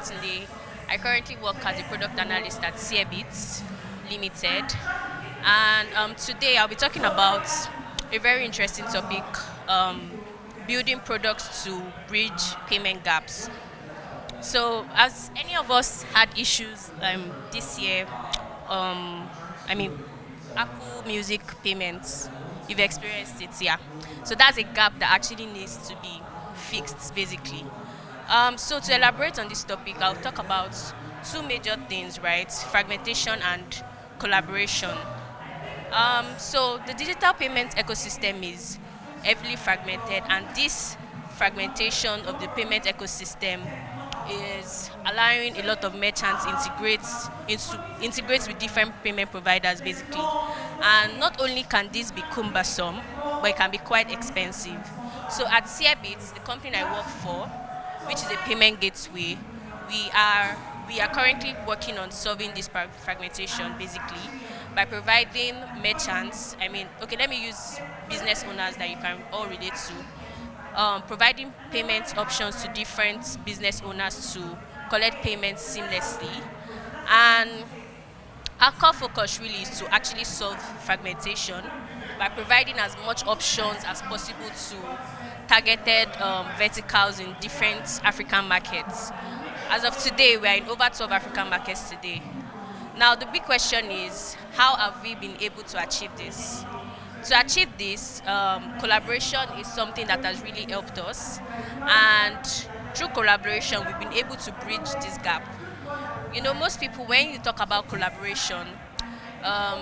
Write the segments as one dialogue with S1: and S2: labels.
S1: Fatunde. I currently work as a product analyst at Seabits Limited. And today I'll be talking about a very interesting topic, building products to bridge payment gaps. So, as any of us had issues this year, um, I mean, Apple Music payments, you've experienced it, yeah. So that's a gap that actually needs to be fixed, basically. So to elaborate on this topic, I'll talk about two major things, right? Fragmentation and collaboration. So the digital payment ecosystem is heavily fragmented, and this fragmentation of the payment ecosystem is allowing a lot of merchants integrate with different payment providers, basically. And not only can this be cumbersome, but it can be quite expensive. So at Seabits, the company I work for, which is a payment gateway, we are we are currently working on solving this fragmentation, basically, by providing merchants. Okay, let me use business owners that you can all relate to. Providing payment options to different business owners to collect payments seamlessly, and our core focus really is to actually solve fragmentation by providing as much options as possible to targeted verticals in different African markets. As of today, we are in over 12 African markets today. Now, the big question is, how have we been able to achieve this? To achieve this, collaboration is something that has really helped us, and through collaboration, we've been able to bridge this gap. Most people, when you talk about collaboration, um,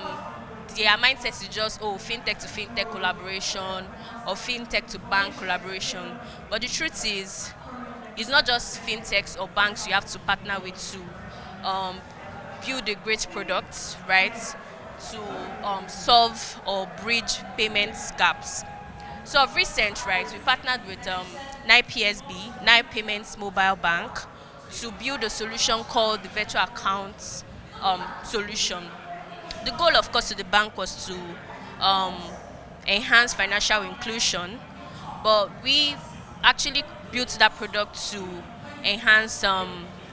S1: their mindset is just, oh, fintech to fintech collaboration or fintech to bank collaboration. But the truth is, it's not just fintechs or banks you have to partner with to build a great product, right? To solve or bridge payments gaps. So of recent, right, we partnered with NIPSB, Nine Payments Mobile Bank, to build a solution called the virtual accounts solution. The goal, of course, to the bank was to um, enhance financial inclusion, but we actually built that product to enhance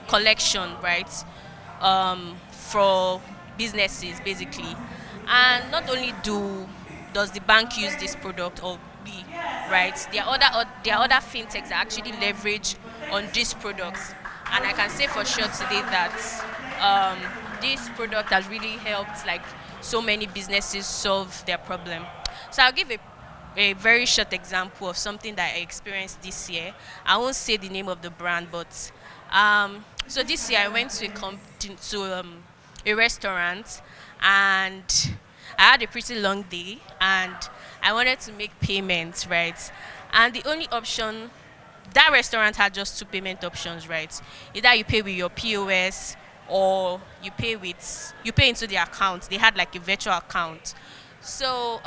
S1: collection, right, for businesses, basically. And not only does the bank use this product, or we, right, there are other fintechs that actually leverage on these products, and I can say for sure today that this product has really helped like so many businesses solve their problem. So I'll give a very short example of something that I experienced this year. I won't say the name of the brand, but so this year I went to a restaurant, and I had a pretty long day, and I wanted to make payments, right? And the only option, that restaurant had just two payment options, right? Either you pay with your POS, or you pay into the account. They had like a virtual account. So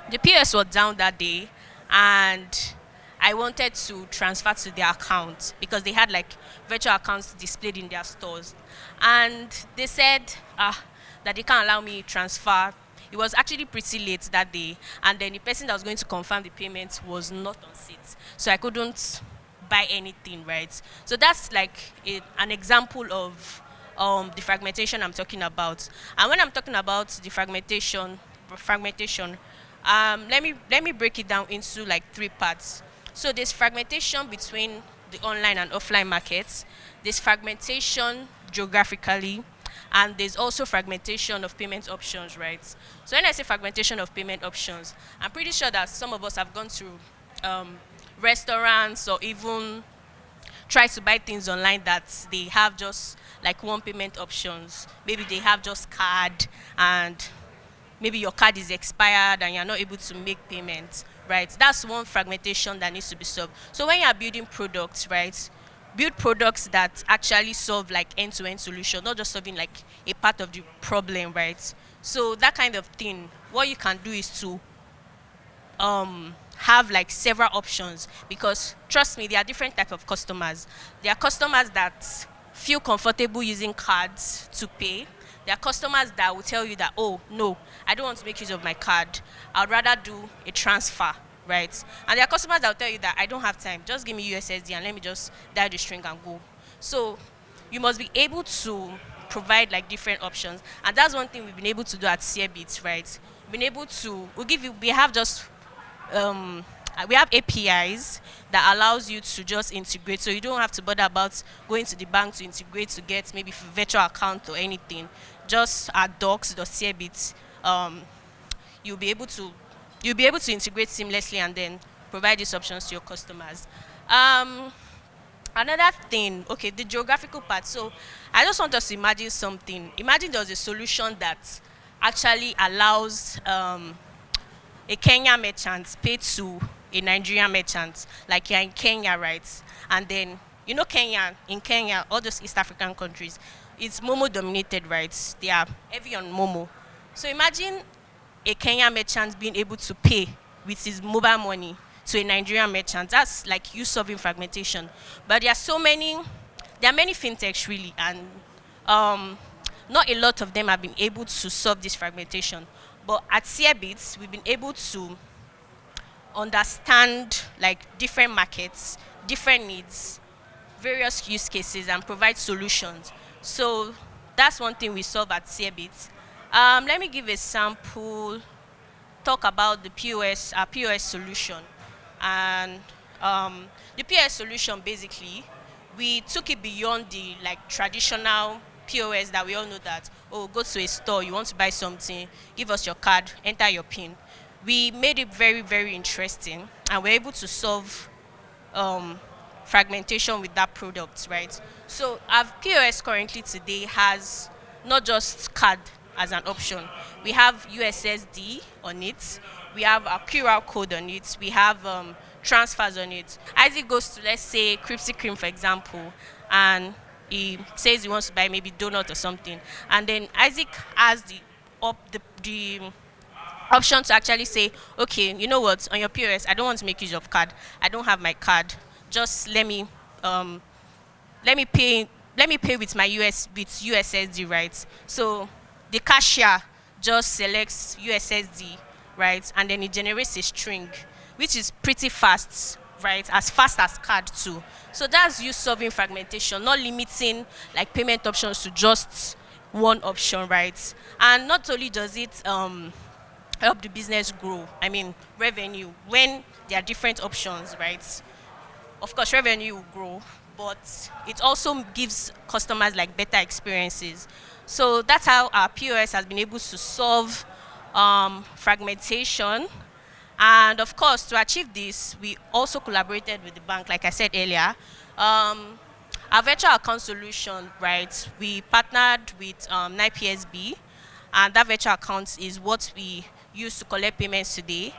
S1: the POS was down that day, and I wanted to transfer to their account because they had like virtual accounts displayed in their stores. And they said that they can't allow me transfer. It was actually pretty late that day, and then the person that was going to confirm the payment was not on seat. So I couldn't buy anything, right? So that's like an example of the fragmentation I'm talking about. And when I'm talking about the fragmentation, let me break it down into like three parts. So there's fragmentation between the online and offline markets. There's fragmentation geographically, and there's also fragmentation of payment options, right? So when I say fragmentation of payment options, I'm pretty sure that some of us have gone to um, restaurants, or even try to buy things online that they have just like one payment options. Maybe they have just card, and maybe your card is expired and you're not able to make payments, right? That's one fragmentation that needs to be solved. So when you're building products, right, build products that actually solve like end-to-end solution, not just solving like a part of the problem, right? So that kind of thing, what you can do is to have like several options, because trust me, there are different type of customers. There are customers that feel comfortable using cards to pay. There are customers that will tell you that, oh no, I don't want to make use of my card, I'd rather do a transfer, right? And there are customers that will tell you that I don't have time, just give me USSD and let me just dial the string and go. So you must be able to provide like different options, and that's one thing we've been able to do at Seabit, right? Been able to we have just we have APIs that allows you to just integrate, so you don't have to bother about going to the bank to integrate to get maybe virtual account or anything. Just at docs.cbit, you'll be able to integrate seamlessly and then provide these options to your customers. Um, Another thing, okay, the geographical part. So I just want us to imagine something. Imagine there's a solution that actually allows a Kenyan merchant pay to a Nigerian merchant, like you're in Kenya, right? And then Kenya, in Kenya, all those East African countries, it's Momo dominated, right? They are heavy on Momo. So imagine a Kenyan merchant being able to pay with his mobile money to a Nigerian merchant. That's like you solving fragmentation. But there are many fintechs really, and not a lot of them have been able to solve this fragmentation. But at Seabits, we've been able to understand like different markets, different needs, various use cases, and provide solutions. So that's one thing we solve at Seabit. Let me give a sample, talk about the POS, our POS solution. And the POS solution, basically, we took it beyond the like traditional POS that we all know that, oh, go to a store, you want to buy something, give us your card, enter your PIN. We made it very, very interesting, and we're able to solve fragmentation with that product, right? So our POS currently today has not just card as an option. We have USSD on it. We have a QR code on it. We have transfers on it. As it goes to, let's say, Krispy Kreme, for example, and he says he wants to buy maybe donut or something, and then Isaac has the option to actually say, okay, you know what, on your POS, I don't want to make use of card. I don't have my card. Just let me pay with my USSD, right? So the cashier just selects USSD, right, and then it generates a string, which is pretty fast, right, as fast as card too. So that's you solving fragmentation, not limiting like payment options to just one option, right? And not only does it help the business grow, I mean revenue, when there are different options, right? Of course revenue will grow, but it also gives customers like better experiences. So that's how our POS has been able to solve fragmentation. And of course, to achieve this, we also collaborated with the bank, like I said earlier. Our virtual account solution, right, we partnered with NIPSB, and that virtual account is what we use to collect payments today.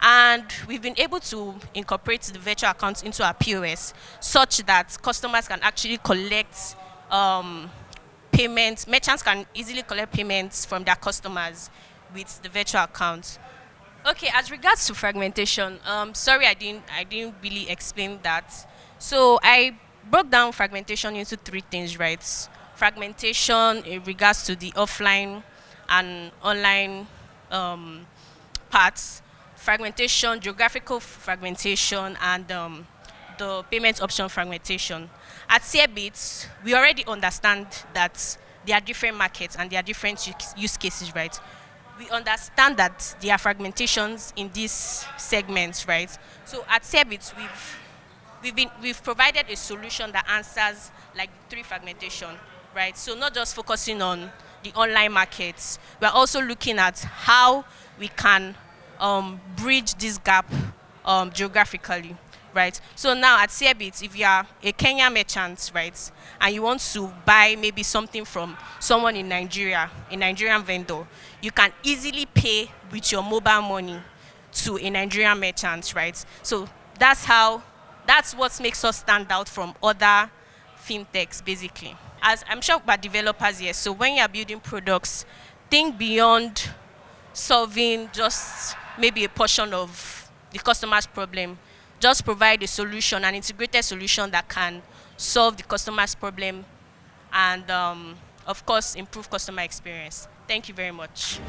S1: And we've been able to incorporate the virtual accounts into our POS such that customers can actually collect payments, merchants can easily collect payments from their customers with the virtual accounts. Okay, as regards to fragmentation, sorry I didn't really explain that. So I broke down fragmentation into three things, right? Fragmentation in regards to the offline and online parts, fragmentation, geographical fragmentation, and the payment option fragmentation. At Seabit, we already understand that there are different markets and there are different use cases, right? We understand that there are fragmentations in these segments, right? So at Seabit, we've provided a solution that answers like three fragmentation, right? So not just focusing on the online markets, we're also looking at how we can bridge this gap geographically, right? So now at Seabit, if you are a Kenyan merchant, right, and you want to buy maybe something from someone in Nigeria, a Nigerian vendor, you can easily pay with your mobile money to a Nigerian merchant, right? So that's what makes us stand out from other fintechs, basically. As I'm sure we're developers here, so when you're building products, think beyond solving just maybe a portion of the customer's problem. Just provide a solution, an integrated solution that can solve the customer's problem and, of course, improve customer experience. Thank you very much.